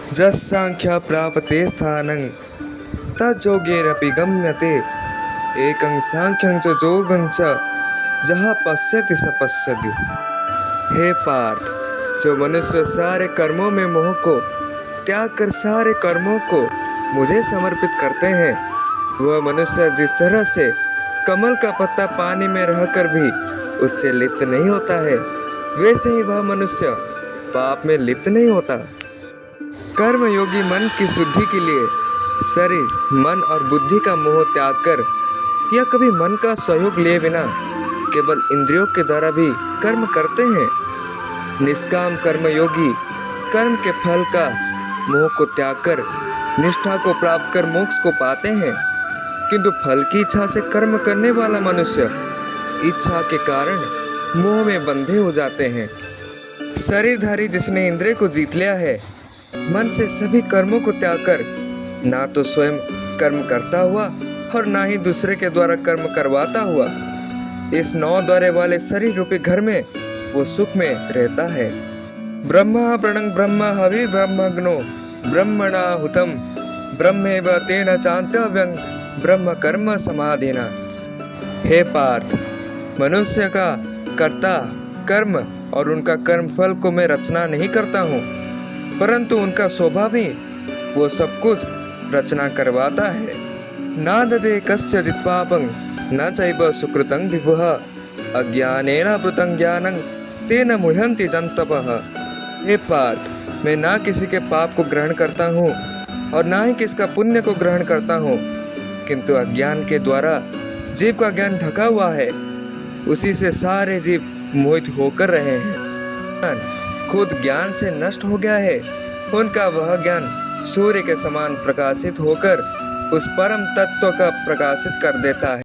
जस्साङ्ख्या प्रापते स्थानं तज्जोगेरपि गम्यते एकं सांख्यं च जोगं च जहाँ पश्यति स पश्यति। हे पार्थ, जो मनुष्य सारे कर्मों में मोह को त्याग कर सारे कर्मों को मुझे समर्पित करते हैं, वह मनुष्य जिस तरह से कमल का पत्ता पानी में रहकर भी उससे लिप्त नहीं होता है, वैसे ही वह मनुष्य पाप में लिप्त नहीं होता। कर्मयोगी मन की शुद्धि के लिए शरीर, मन और बुद्धि का मोह त्याग कर या कभी मन का सहयोग लिए बिना केवल इंद्रियों के द्वारा भी कर्म करते हैं। निष्काम कर्मयोगी कर्म के फल का मोह को त्याग कर निष्ठा को प्राप्त कर मोक्ष को पाते हैं, किंतु फल की इच्छा से कर्म करने वाला मनुष्य इच्छा के कारण मोह में बंधे हो जाते हैं। शरीरधारी जिसने इंद्रिय को जीत लिया है, मन से सभी कर्मों को त्याग कर ना तो स्वयं कर्म करता हुआ और ना ही दूसरे के द्वारा कर्म करवाता हुआ इस 9 द्वारे वाले शरीर रूपी घर में वो सुख में रहता है। ब्रह्मा प्रणंग ब्रह्म हवि ब्रह्मग्नो ब्रह्मणा हुतम ब्रह्मेव तेन चान्तव्यं ब्रह्म कर्म समाधिना। हे पार्थ, मनुष्य का कर्ता कर्म और उनका कर्म फल को मैं रचना नहीं करता हूँ, परंतु उनका स्वभाव ही वो सब कुछ रचना करवाता है। नाददे कस्यचित् पापं न चैव सुकृतं विभुः अज्ञानेन वृतं ज्ञानं तेन मुह्यन्ति जन्तवः। हे पार्थ, मैं ना किसी के पाप को ग्रहण करता हूँ और ना ही किसका पुण्य को ग्रहण करता हूँ, किंतु अज्ञान के द्वारा जीव का ज्ञान ढका हुआ है, उसी से सारे जीव मोहित होकर रहे हैं। खुद ज्ञान से नष्ट हो गया है, उनका वह ज्ञान सूर्य के समान प्रकाशित होकर उस परम तत्व का प्रकाशित कर देता है।